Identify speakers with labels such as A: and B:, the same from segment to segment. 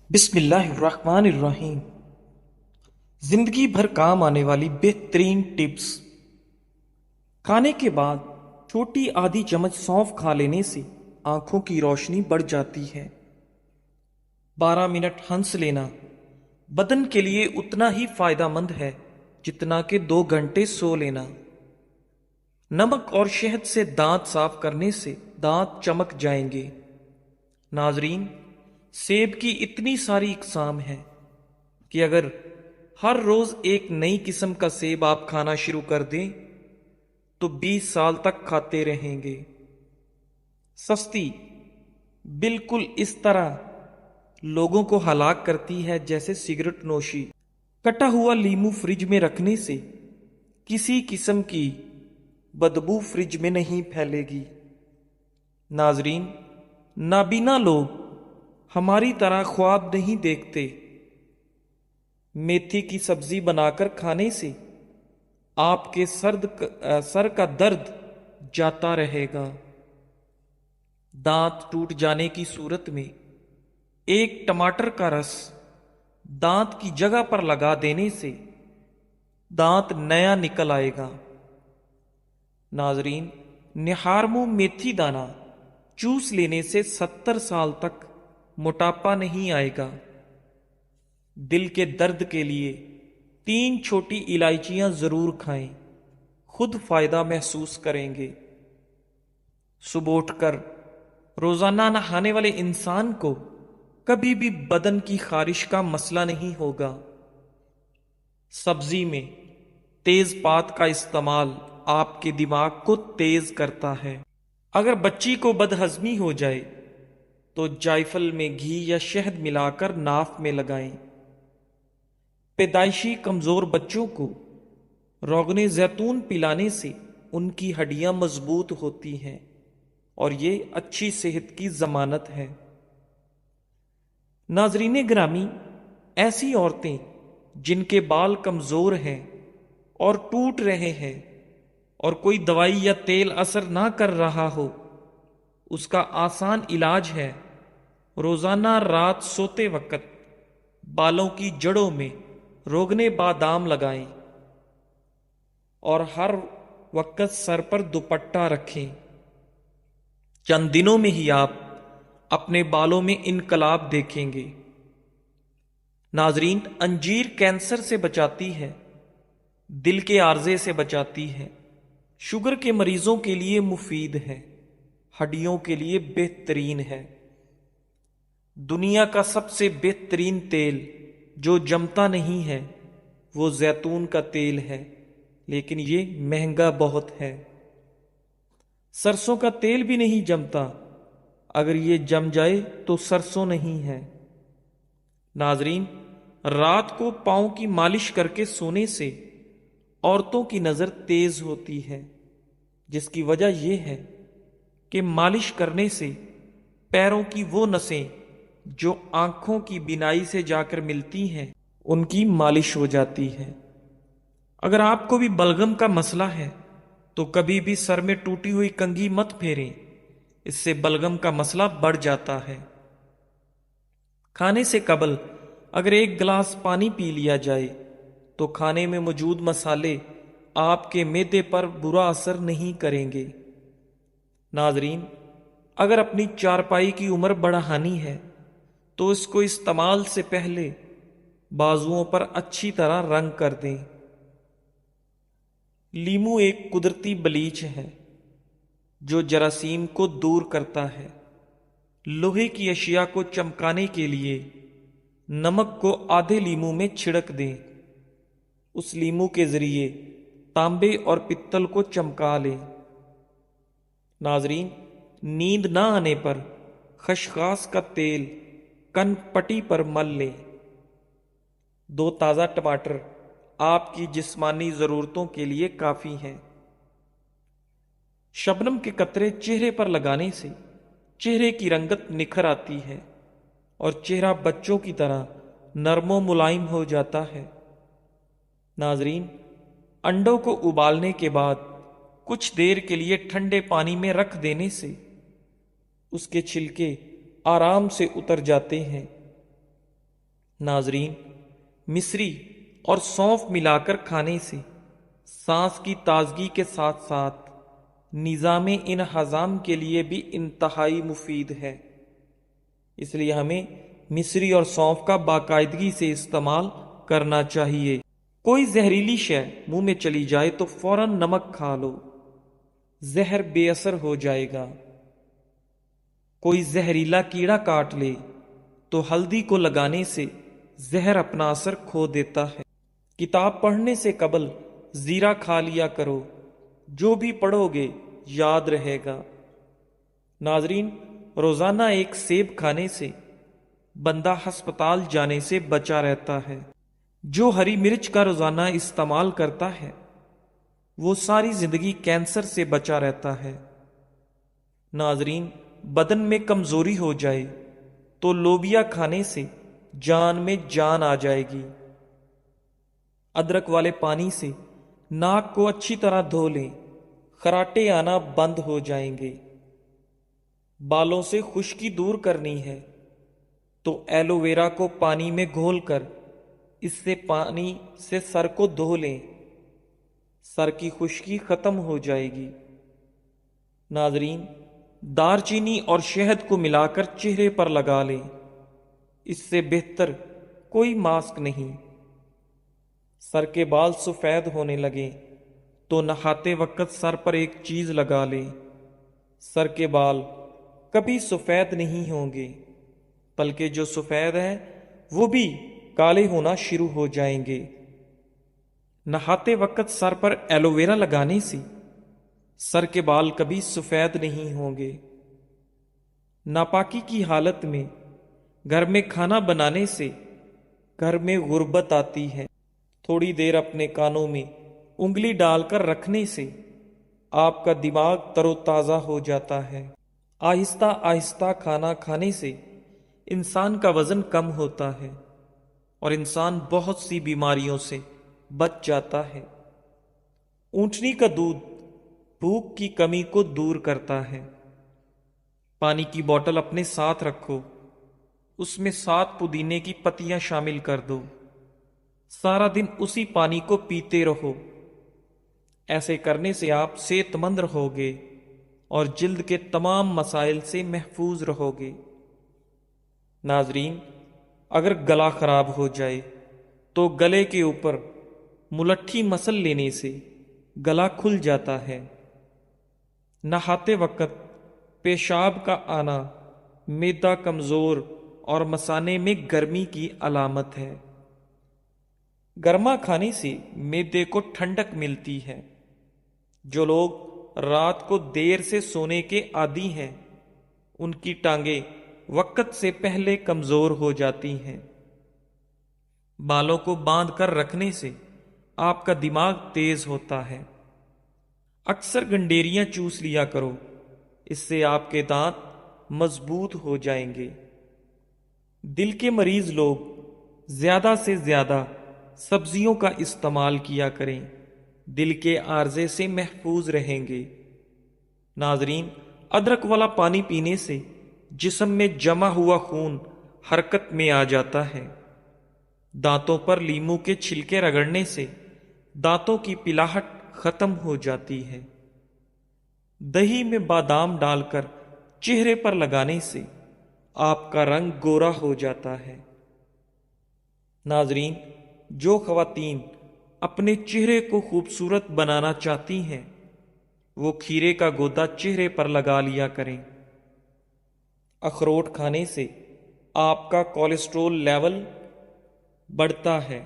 A: بسم اللہ الرحمن الرحیم۔ زندگی بھر کام آنے والی بہترین ٹپس۔ کھانے کے بعد چھوٹی آدھی چمچ سونف کھا لینے سے آنکھوں کی روشنی بڑھ جاتی ہے۔ 12 منٹ ہنس لینا بدن کے لیے اتنا ہی فائدہ مند ہے جتنا کہ 2 گھنٹے سو لینا۔ نمک اور شہد سے دانت صاف کرنے سے دانت چمک جائیں گے۔ ناظرین، سیب کی اتنی ساری اقسام ہیں کہ اگر ہر روز ایک نئی قسم کا سیب آپ کھانا شروع کر دیں تو 20 سال تک کھاتے رہیں گے۔ سستی بالکل اس طرح لوگوں کو ہلاک کرتی ہے جیسے سگریٹ نوشی۔ کٹا ہوا لیمو فریج میں رکھنے سے کسی قسم کی بدبو فریج میں نہیں پھیلے گی۔ ناظرین، نابینا لوگ ہماری طرح خواب نہیں دیکھتے۔ میتھی کی سبزی بنا کر کھانے سے آپ کے سر کا درد جاتا رہے گا۔ دانت ٹوٹ جانے کی صورت میں ایک ٹماٹر کا رس دانت کی جگہ پر لگا دینے سے دانت نیا نکل آئے گا۔ ناظرین، نہار منہ میتھی دانہ چوس لینے سے 70 سال تک موٹاپا نہیں آئے گا۔ دل کے درد کے لیے 3 چھوٹی الائچیاں ضرور کھائیں، خود فائدہ محسوس کریں گے۔ صبح اٹھ کر روزانہ نہانے والے انسان کو کبھی بھی بدن کی خارش کا مسئلہ نہیں ہوگا۔ سبزی میں تیز پات کا استعمال آپ کے دماغ کو تیز کرتا ہے۔ اگر بچی کو بدہضمی ہو جائے تو جائفل میں گھی یا شہد ملا کر ناف میں لگائیں۔ پیدائشی کمزور بچوں کو روغن زیتون پلانے سے ان کی ہڈیاں مضبوط ہوتی ہیں اور یہ اچھی صحت کی ضمانت ہے۔ ناظرین گرامی، ایسی عورتیں جن کے بال کمزور ہیں اور ٹوٹ رہے ہیں اور کوئی دوائی یا تیل اثر نہ کر رہا ہو، اس کا آسان علاج ہے روزانہ رات سوتے وقت بالوں کی جڑوں میں روغن بادام لگائیں اور ہر وقت سر پر دوپٹہ رکھیں۔ چند دنوں میں ہی آپ اپنے بالوں میں انقلاب دیکھیں گے۔ ناظرین، انجیر کینسر سے بچاتی ہے، دل کے عارضے سے بچاتی ہے، شوگر کے مریضوں کے لیے مفید ہے، ہڈیوں کے لیے بہترین ہے۔ دنیا کا سب سے بہترین تیل جو جمتا نہیں ہے وہ زیتون کا تیل ہے، لیکن یہ مہنگا بہت ہے۔ سرسوں کا تیل بھی نہیں جمتا، اگر یہ جم جائے تو سرسوں نہیں ہے۔ ناظرین، رات کو پاؤں کی مالش کر کے سونے سے عورتوں کی نظر تیز ہوتی ہے، جس کی وجہ یہ ہے کہ مالش کرنے سے پیروں کی وہ نسیں جو آنکھوں کی بینائی سے جا کر ملتی ہیں ان کی مالش ہو جاتی ہے۔ اگر آپ کو بھی بلغم کا مسئلہ ہے تو کبھی بھی سر میں ٹوٹی ہوئی کنگھی مت پھیریں، اس سے بلغم کا مسئلہ بڑھ جاتا ہے۔ کھانے سے قبل اگر 1 گلاس پانی پی لیا جائے تو کھانے میں موجود مسالے آپ کے معدے پر برا اثر نہیں کریں گے۔ ناظرین، اگر اپنی چارپائی کی عمر بڑھانی ہے تو اس کو استعمال سے پہلے بازوؤں پر اچھی طرح رنگ کر دیں۔ لیمو ایک قدرتی بلیچ ہے جو جراثیم کو دور کرتا ہے۔ لوہے کی اشیاء کو چمکانے کے لیے نمک کو آدھے لیمو میں چھڑک دیں، اس لیمو کے ذریعے تانبے اور پتل کو چمکا لیں۔ ناظرین، نیند نہ آنے پر خسخاس کا تیل کن پٹی پر مل لیں۔ 2 تازہ ٹماٹر آپ کی جسمانی ضرورتوں کے لیے کافی ہیں۔ شبنم کے قطرے چہرے پر لگانے سے چہرے کی رنگت نکھر آتی ہے اور چہرہ بچوں کی طرح نرم و ملائم ہو جاتا ہے۔ ناظرین، انڈوں کو ابالنے کے بعد کچھ دیر کے لیے ٹھنڈے پانی میں رکھ دینے سے اس کے چھلکے آرام سے اتر جاتے ہیں۔ ناظرین، مصری اور سونف ملا کر کھانے سے سانس کی تازگی کے ساتھ ساتھ نظام انہضام کے لیے بھی انتہائی مفید ہے۔ اس لیے ہمیں مصری اور سونف کا باقاعدگی سے استعمال کرنا چاہیے۔ کوئی زہریلی شے منہ میں چلی جائے تو فوراً نمک کھا لو، زہر بے اثر ہو جائے گا۔ کوئی زہریلا کیڑا کاٹ لے تو ہلدی کو لگانے سے زہر اپنا اثر کھو دیتا ہے۔ کتاب پڑھنے سے قبل زیرہ کھا لیا کرو، جو بھی پڑھو گے یاد رہے گا۔ ناظرین، روزانہ ایک سیب کھانے سے بندہ ہسپتال جانے سے بچا رہتا ہے۔ جو ہری مرچ کا روزانہ استعمال کرتا ہے وہ ساری زندگی کینسر سے بچا رہتا ہے۔ ناظرین، بدن میں کمزوری ہو جائے تو لوبیا کھانے سے جان میں جان آ جائے گی۔ ادرک والے پانی سے ناک کو اچھی طرح دھو لیں، خراٹے آنا بند ہو جائیں گے۔ بالوں سے خشکی دور کرنی ہے تو ایلو ویرا کو پانی میں گھول کر اس سے پانی سے سر کو دھو لیں، سر کی خشکی ختم ہو جائے گی۔ ناظرین، دار چینی اور شہد کو ملا کر چہرے پر لگا لیں، اس سے بہتر کوئی ماسک نہیں۔ سر کے بال سفید ہونے لگیں تو نہاتے وقت سر پر ایک چیز لگا لیں، سر کے بال کبھی سفید نہیں ہوں گے، بلکہ جو سفید ہیں وہ بھی کالے ہونا شروع ہو جائیں گے۔ نہاتے وقت سر پر ایلو ویرا لگانے سے سر کے بال کبھی سفید نہیں ہوں گے۔ ناپاکی کی حالت میں گھر میں کھانا بنانے سے گھر میں غربت آتی ہے۔ تھوڑی دیر اپنے کانوں میں انگلی ڈال کر رکھنے سے آپ کا دماغ تر و تازہ ہو جاتا ہے۔ آہستہ آہستہ کھانا کھانے سے انسان کا وزن کم ہوتا ہے اور انسان بہت سی بیماریوں سے بچ جاتا ہے۔ اونٹنی کا دودھ بھوک کی کمی کو دور کرتا ہے۔ پانی کی بوتل اپنے ساتھ رکھو، اس میں 7 پودینے کی پتیاں شامل کر دو، سارا دن اسی پانی کو پیتے رہو۔ ایسے کرنے سے آپ صحت مند رہو گے اور جلد کے تمام مسائل سے محفوظ رہو گے۔ ناظرین، اگر گلا خراب ہو جائے تو گلے کے اوپر ملٹھی مسل لینے سے گلا کھل جاتا ہے۔ نہاتے وقت پیشاب کا آنا معدہ کمزور اور مثانے میں گرمی کی علامت ہے۔ گرما کھانے سے معدے کو ٹھنڈک ملتی ہے۔ جو لوگ رات کو دیر سے سونے کے عادی ہیں ان کی ٹانگیں وقت سے پہلے کمزور ہو جاتی ہیں۔ بالوں کو باندھ کر رکھنے سے آپ کا دماغ تیز ہوتا ہے۔ اکثر گنڈیریاں چوس لیا کرو، اس سے آپ کے دانت مضبوط ہو جائیں گے۔ دل کے مریض لوگ زیادہ سے زیادہ سبزیوں کا استعمال کیا کریں، دل کے عارضے سے محفوظ رہیں گے۔ ناظرین، ادرک والا پانی پینے سے جسم میں جمع ہوا خون حرکت میں آ جاتا ہے۔ دانتوں پر لیموں کے چھلکے رگڑنے سے دانتوں کی پلاہٹ ختم ہو جاتی ہے۔ دہی میں بادام ڈال کر چہرے پر لگانے سے آپ کا رنگ گورا ہو جاتا ہے۔ ناظرین، جو خواتین اپنے چہرے کو خوبصورت بنانا چاہتی ہیں وہ کھیرے کا گودا چہرے پر لگا لیا کریں۔ اخروٹ کھانے سے آپ کا کولیسٹرول لیول بڑھتا ہے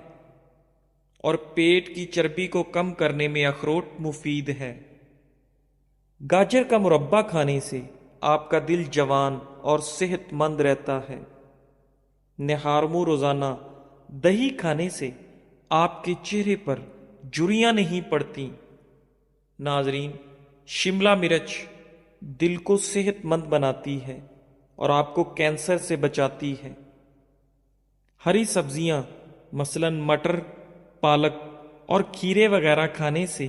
A: اور پیٹ کی چربی کو کم کرنے میں اخروٹ مفید ہے۔ گاجر کا مربع کھانے سے آپ کا دل جوان اور صحت مند رہتا ہے۔ نہارمو روزانہ دہی کھانے سے آپ کے چہرے پر جھریاں نہیں پڑتی۔ ناظرین، شملہ مرچ دل کو صحت مند بناتی ہے اور آپ کو کینسر سے بچاتی ہے۔ ہری سبزیاں مثلاً مٹر، پالک اور کھیرے وغیرہ کھانے سے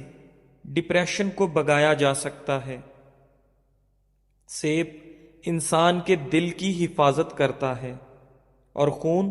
A: ڈپریشن کو بھگایا جا سکتا ہے۔ سیب انسان کے دل کی حفاظت کرتا ہے اور خون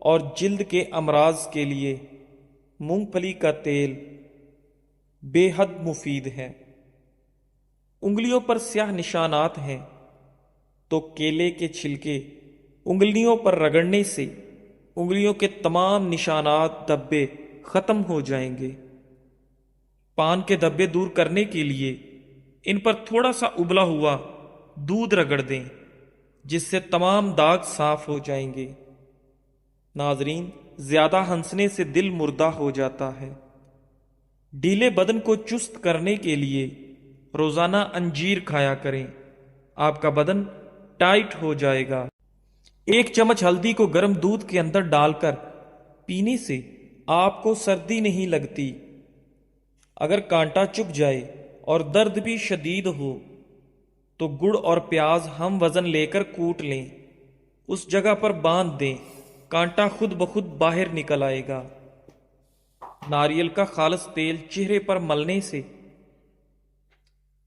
A: اور جلد کے امراض کے لیے مونگ پھلی کا تیل بے حد مفید ہے۔ انگلیوں پر سیاہ نشانات ہیں تو کیلے کے چھلکے انگلیوں پر رگڑنے سے انگلیوں کے تمام نشانات دھبے ختم ہو جائیں گے۔ پان کے دھبے دور کرنے کے لیے ان پر تھوڑا سا ابلا ہوا دودھ رگڑ دیں، جس سے تمام داغ صاف ہو جائیں گے۔ ناظرین، زیادہ ہنسنے سے دل مردہ ہو جاتا ہے۔ ڈھیلے بدن کو چست کرنے کے لیے روزانہ انجیر کھایا کریں، آپ کا بدن ٹائٹ ہو جائے گا۔ 1 چمچ ہلدی کو گرم دودھ کے اندر ڈال کر پینے سے آپ کو سردی نہیں لگتی۔ اگر کانٹا چبھ جائے اور درد بھی شدید ہو تو گڑ اور پیاز ہم وزن لے کر کوٹ لیں، اس جگہ پر باندھ دیں، کانٹا خود بخود باہر نکل آئے گا۔ ناریل کا خالص تیل چہرے پر ملنے سے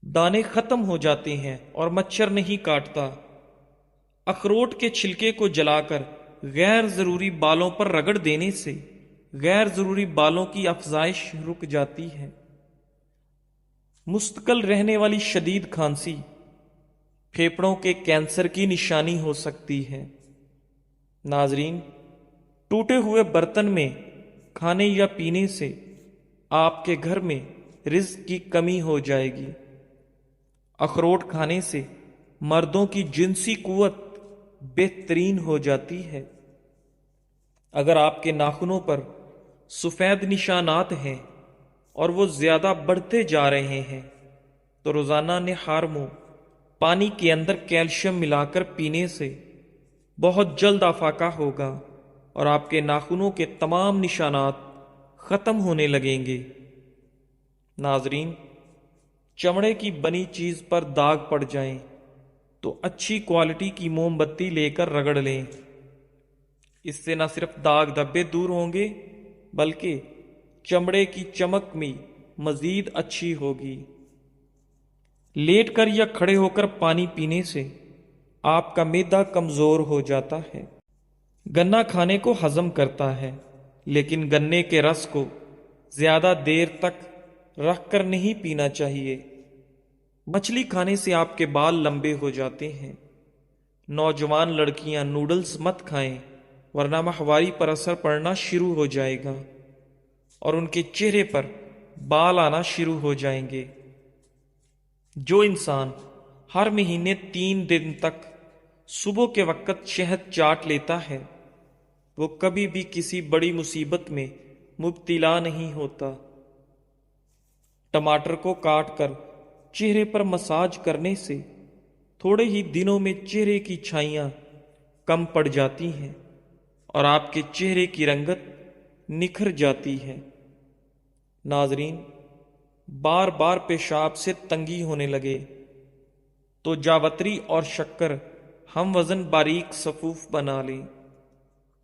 A: دانے ختم ہو جاتے ہیں اور مچھر نہیں کاٹتا۔ اخروٹ کے چھلکے کو جلا کر غیر ضروری بالوں پر رگڑ دینے سے غیر ضروری بالوں کی افزائش رک جاتی ہے۔ مستقل رہنے والی شدید کھانسی پھیپھڑوں کے کینسر کی نشانی ہو سکتی ہے۔ ناظرین، ٹوٹے ہوئے برتن میں کھانے یا پینے سے آپ کے گھر میں رزق کی کمی ہو جائے گی۔ اخروٹ کھانے سے مردوں کی جنسی قوت بہترین ہو جاتی ہے۔ اگر آپ کے ناخنوں پر سفید نشانات ہیں اور وہ زیادہ بڑھتے جا رہے ہیں تو روزانہ نہار منہ پانی کے اندر کیلشیم ملا کر پینے سے بہت جلد افاقہ ہوگا اور آپ کے ناخنوں کے تمام نشانات ختم ہونے لگیں گے۔ ناظرین، چمڑے کی بنی چیز پر داغ پڑ جائیں تو اچھی کوالٹی کی موم بتی لے کر رگڑ لیں، اس سے نہ صرف داغ دھبے دور ہوں گے بلکہ چمڑے کی چمک بھی مزید اچھی ہوگی۔ لیٹ کر یا کھڑے ہو کر پانی پینے سے آپ کا معدہ کمزور ہو جاتا ہے۔ گنا کھانے کو ہضم کرتا ہے، لیکن گنے کے رس کو زیادہ دیر تک رکھ کر نہیں پینا چاہیے۔ مچھلی کھانے سے آپ کے بال لمبے ہو جاتے ہیں۔ نوجوان لڑکیاں نوڈلز مت کھائیں ورنہ ماہواری پر اثر پڑنا شروع ہو جائے گا اور ان کے چہرے پر بال آنا شروع ہو جائیں گے۔ جو انسان ہر مہینے 3 دن تک صبح کے وقت شہد چاٹ لیتا ہے وہ کبھی بھی کسی بڑی مصیبت میں مبتلا نہیں ہوتا۔ ٹماٹر کو کاٹ کر چہرے پر مساج کرنے سے تھوڑے ہی دنوں میں چہرے کی چھائیاں کم پڑ جاتی ہیں اور آپ کے چہرے کی رنگت نکھر جاتی ہے۔ ناظرین، بار بار پیشاب سے تنگی ہونے لگے تو جاوتری اور شکر ہم وزن باریک صفوف بنا لیں،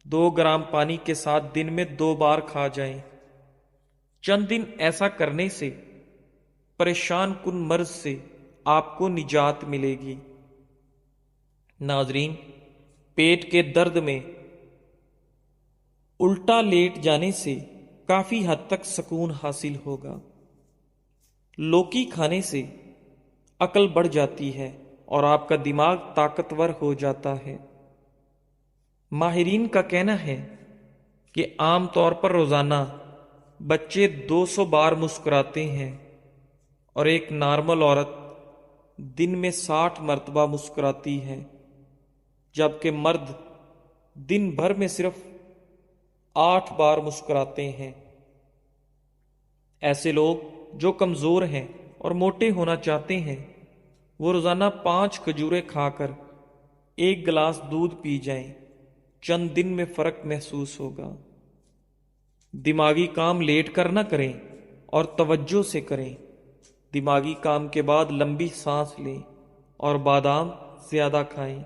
A: 2 گرام پانی کے ساتھ دن میں 2 بار کھا جائیں۔ چند دن ایسا کرنے سے پریشان کن مرض سے آپ کو نجات ملے گی۔ ناظرین، پیٹ کے درد میں الٹا لیٹ جانے سے کافی حد تک سکون حاصل ہوگا۔ لوکی کھانے سے عقل بڑھ جاتی ہے اور آپ کا دماغ طاقتور ہو جاتا ہے۔ ماہرین کا کہنا ہے کہ عام طور پر روزانہ بچے 200 بار مسکراتے ہیں اور ایک نارمل عورت دن میں 60 مرتبہ مسکراتی ہے، جبکہ مرد دن بھر میں صرف 8 بار مسکراتے ہیں۔ ایسے لوگ جو کمزور ہیں اور موٹے ہونا چاہتے ہیں وہ روزانہ 5 کھجوریں کھا کر 1 گلاس دودھ پی جائیں، چند دن میں فرق محسوس ہوگا۔ دماغی کام لیٹ کر نہ کریں اور توجہ سے کریں۔ دماغی کام کے بعد لمبی سانس لیں اور بادام زیادہ کھائیں۔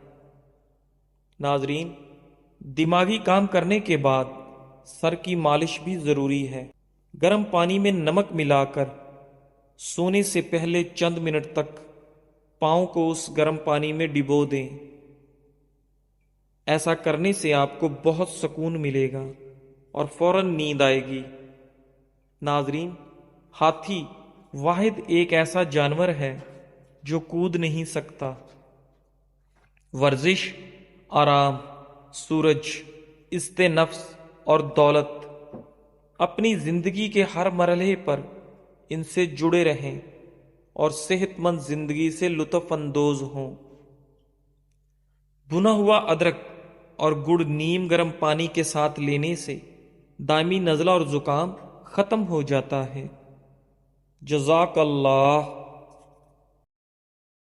A: ناظرین، دماغی کام کرنے کے بعد سر کی مالش بھی ضروری ہے۔ گرم پانی میں نمک ملا کر سونے سے پہلے چند منٹ تک پاؤں کو اس گرم پانی میں ڈبو دیں۔ ایسا کرنے سے آپ کو بہت سکون ملے گا اور فوراً نیند آئے گی۔ ناظرین، ہاتھی واحد ایک ایسا جانور ہے جو کود نہیں سکتا۔ ورزش، آرام، سورج، عزت نفس اور دولت، اپنی زندگی کے ہر مرحلے پر ان سے جڑے رہیں اور صحت مند زندگی سے لطف اندوز ہوں۔ بھنا ہوا ادرک اور گڑ نیم گرم پانی کے ساتھ لینے سے دائمی نزلہ اور زکام ختم ہو جاتا ہے۔ جزاک اللہ۔